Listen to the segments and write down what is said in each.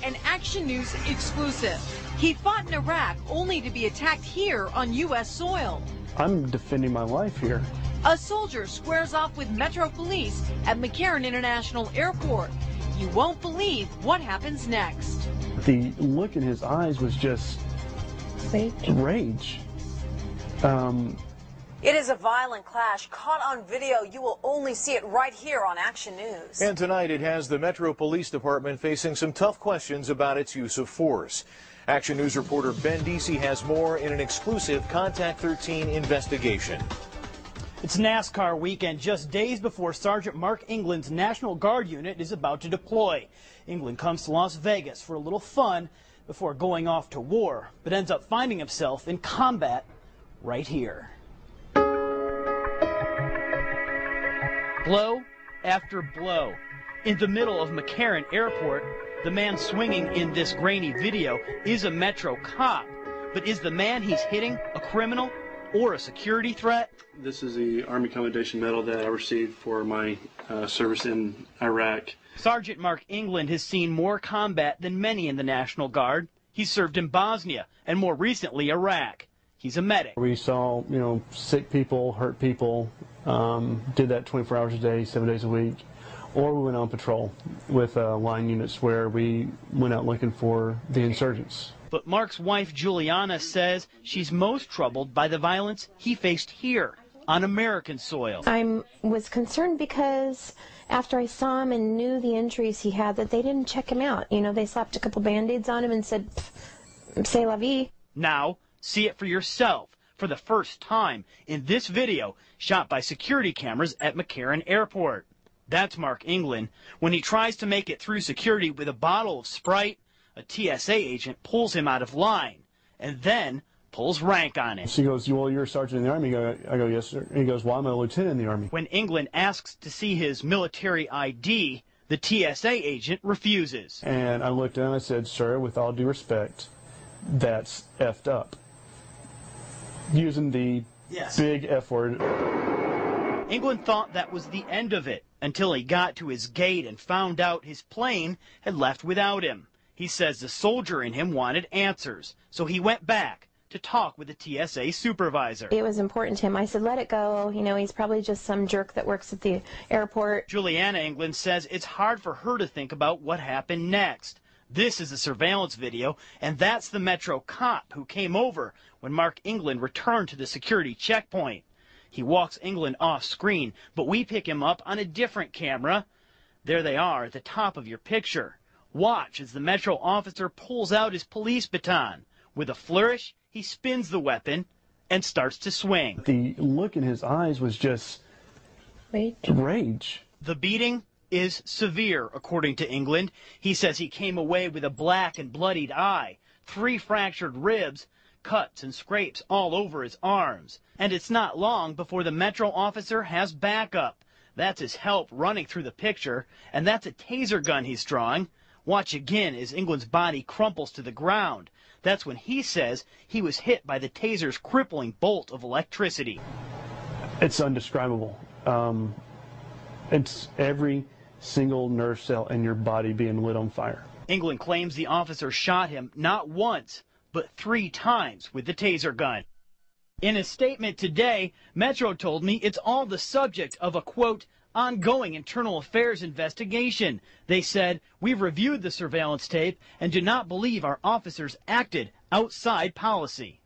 an Action News exclusive. He fought in Iraq only to be attacked here on U.S. soil. I'm defending my life here. A soldier squares off with Metro Police at McCarran International Airport. You won't believe what happens next. The look in his eyes was just rage. It is a violent clash caught on video. You will only see it right here on Action News. And tonight it has the Metro Police Department facing some tough questions about its use of force. Action News reporter Ben Deasy has more in an exclusive Contact 13 investigation. It's NASCAR weekend, just days before Sergeant Mark England's National Guard unit is about to deploy. England comes to Las Vegas for a little fun before going off to war, but ends up finding himself in combat right here. Blow after blow. In the middle of McCarran Airport, the man swinging in this grainy video is a Metro cop. But is the man he's hitting a criminal or a security threat? This is the Army Commendation Medal that I received for my service in Iraq. Sergeant Mark England has seen more combat than many in the National Guard. He served in Bosnia and more recently Iraq. He's a medic. We saw, sick people, hurt people, did that 24 hours a day, 7 days a week. Or we went on patrol with line units where we went out looking for the insurgents. But Mark's wife, Juliana, says she's most troubled by the violence he faced here on American soil. I was concerned because after I saw him and knew the injuries he had, that they didn't check him out. They slapped a couple Band-Aids on him and said, c'est la vie. Now, see it for yourself for the first time in this video shot by security cameras at McCarran Airport. That's Mark England. When he tries to make it through security with a bottle of Sprite, a TSA agent pulls him out of line and then pulls rank on him. She goes, well, you're a sergeant in the Army. I go, yes, sir. And he goes, well, I'm a lieutenant in the Army. When England asks to see his military ID, the TSA agent refuses. And I looked at him and I said, sir, with all due respect, that's effed up. Using the big F word. England thought that was the end of it until he got to his gate and found out his plane had left without him. He says the soldier in him wanted answers, so he went back to talk with the TSA supervisor. It was important to him. I said, let it go. He's probably just some jerk that works at the airport. Juliana England says it's hard for her to think about what happened next. This is a surveillance video, and that's the Metro cop who came over when Mark England returned to the security checkpoint. He walks England off screen, but we pick him up on a different camera. There they are at the top of your picture. Watch as the Metro officer pulls out his police baton. With a flourish, he spins the weapon and starts to swing. The look in his eyes was just rage. The beating is severe, according to England. He says he came away with a black and bloodied eye, 3 fractured ribs, cuts and scrapes all over his arms. And it's not long before the Metro officer has backup. That's his help running through the picture, and that's a taser gun he's drawing. Watch again as England's body crumples to the ground. That's when he says he was hit by the taser's crippling bolt of electricity. It's indescribable. It's every single nerve cell in your body being lit on fire. England claims the officer shot him not once, but 3 times with the taser gun. In a statement today, Metro told me it's all the subject of a, quote, ongoing internal affairs investigation. They said, we've reviewed the surveillance tape and do not believe our officers acted outside policy.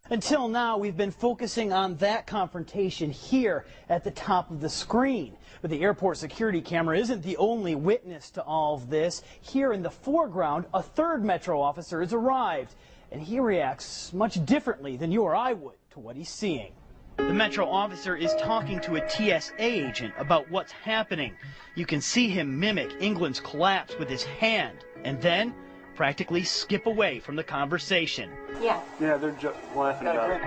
Until now, we've been focusing on that confrontation here at the top of the screen. But the airport security camera isn't the only witness to all of this. Here in the foreground, a 3rd Metro officer has arrived, and he reacts much differently than you or I would to what he's seeing. The Metro officer is talking to a TSA agent about what's happening. You can see him mimic England's collapse with his hand, and then practically skip away from the conversation. Yeah, they're just laughing about it.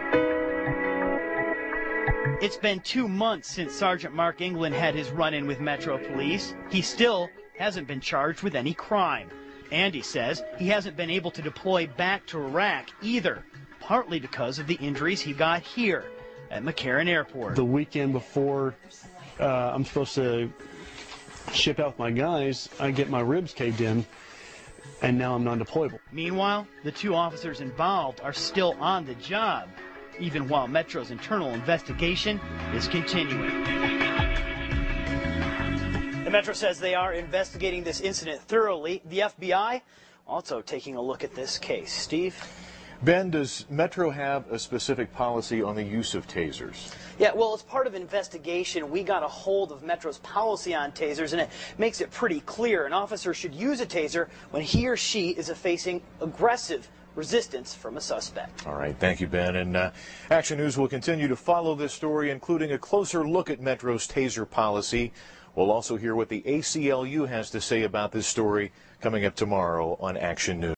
It's been 2 months since Sergeant Mark England had his run-in with Metro Police. He still hasn't been charged with any crime. And he says he hasn't been able to deploy back to Iraq either, partly because of the injuries he got here at McCarran Airport. The weekend before I'm supposed to ship out with my guys, I get my ribs caved in. and now I'm non-deployable. Meanwhile, the two officers involved are still on the job, even while Metro's internal investigation is continuing. The Metro says they are investigating this incident thoroughly. The FBI also taking a look at this case. Steve? Ben, does Metro have a specific policy on the use of tasers? Yeah, well, as part of an investigation, we got a hold of Metro's policy on tasers, and it makes it pretty clear an officer should use a taser when he or she is facing aggressive resistance from a suspect. All right, thank you, Ben. And Action News will continue to follow this story, including a closer look at Metro's taser policy. We'll also hear what the ACLU has to say about this story coming up tomorrow on Action News.